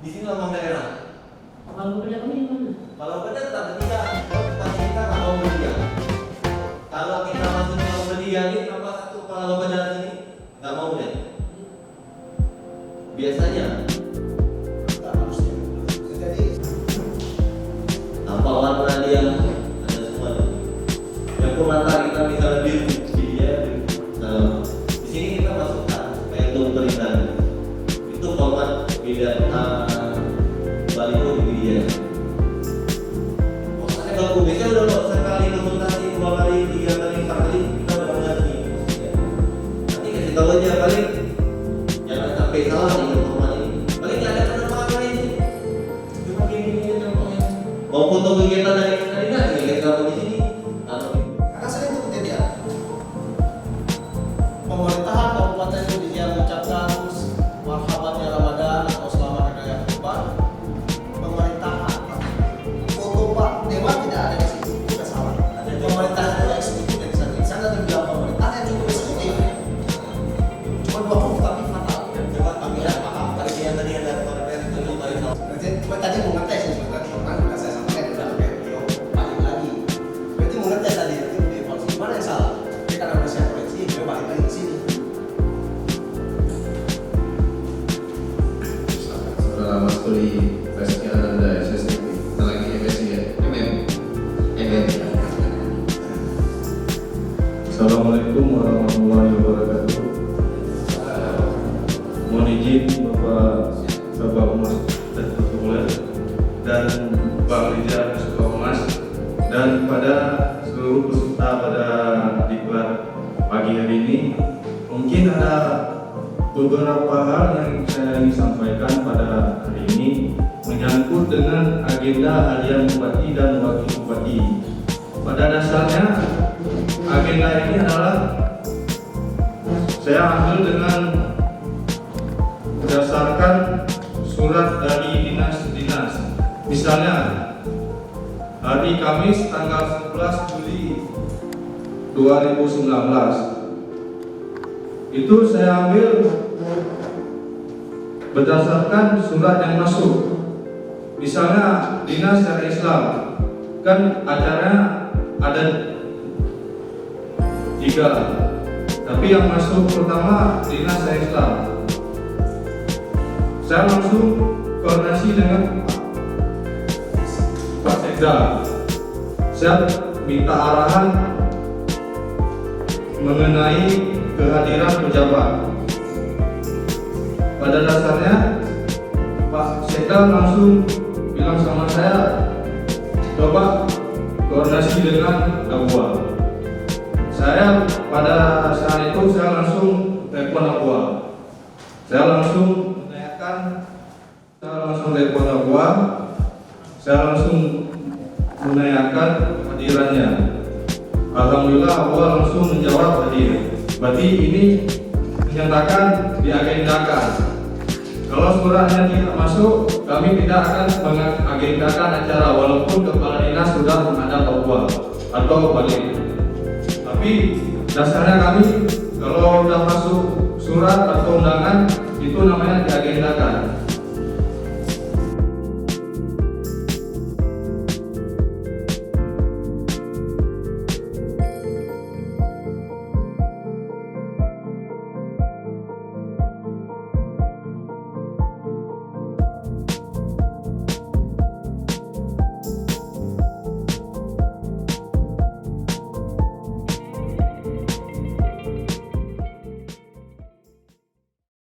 Di sini lambang daerah. Kalau beda kami di mana? Kalau beda tak ketika kita nggak mau berdiam. Kalau kita masuk ke berdiam ini tambah satu kepala beda sini nggak mau deh. Biasanya Tak harusnya. Jadi tanpa warna dia ada semua. Yang pengantar kita misalnya biru, dia biru. Nah, di sini kita masukkan kayak untuk perintahan. Itu format beda baliho di dia. Maksudnya kalau biasanya udah loh sekali konsultasi 2 kali, 3 kali, 4 kali kita udah mengerti. Nanti kasih tahu aja paling jangan sampai salah nih format ini. Paling ada penerbangan lain. Cuma gini contohnya. Mau foto kegiatan dari nggak? Kita taruh di sini. karena sering itu kejadian. Pemerintahan kabupaten itu dia mengucapkan marhabatnya Ramadan atau selamat hari raya Kurban. Pemerintahan foto Pak Dewan tidak ada di situ, itu salah. Ada pemerintahan itu eksekutif dari sana. Di sana terbilang pemerintahan yang cukup eksekutif. Cuma 2 huruf tapi fatal. Coba kami ya paham tadi yang ada konferensi itu tadi. Cuma tadi mau ngetes nih sebenarnya, kan udah saya sampaikan udah kayak video balik lagi. Berarti mau ngetes tadi, itu di evaluasi mana yang salah? Dia karena udah saya koreksi, dia balik lagi ke sini. Saudara Mas Kuli Reski Ananda SSTP. Kita lagi MSI ya? MM ya. Assalamualaikum warahmatullahi wabarakatuh. Mohon izin Bapak Humas dan Protokoler dan Pak Rizal Suka Humas dan pada seluruh peserta pada diklat pagi hari ini, mungkin ada beberapa hal yang saya ingin sampaikan pada hari ini menyangkut dengan agenda harian bupati dan wakil bupati. Pada dasarnya agenda ini adalah saya ambil dengan berdasarkan surat dari dinas-dinas. Misalnya hari Kamis tanggal 11 Juli 2019 itu saya ambil berdasarkan surat yang masuk. Misalnya dinas syariah Islam kan acaranya ada 3, tapi yang masuk pertama dinas syariah Islam. Saya langsung koordinasi dengan Pak Sekda. Saya minta arahan mengenai kehadiran pejabat. Pada dasarnya Pak Sekda langsung bilang sama saya, coba koordinasi dengan Abua. Saya pada saat itu saya langsung telepon Abua. Saya langsung telepon Abua. Saya langsung menanyakan kehadirannya. Alhamdulillah Abua langsung menjawab hadir. Berarti ini menyatakan diagendakan. Kalau suratnya tidak masuk, kami tidak akan mengagendakan acara walaupun kepala dinas sudah menghadap Abua atau balik. Tapi dasarnya kami kalau sudah masuk surat atau undangan itu namanya diagendakan.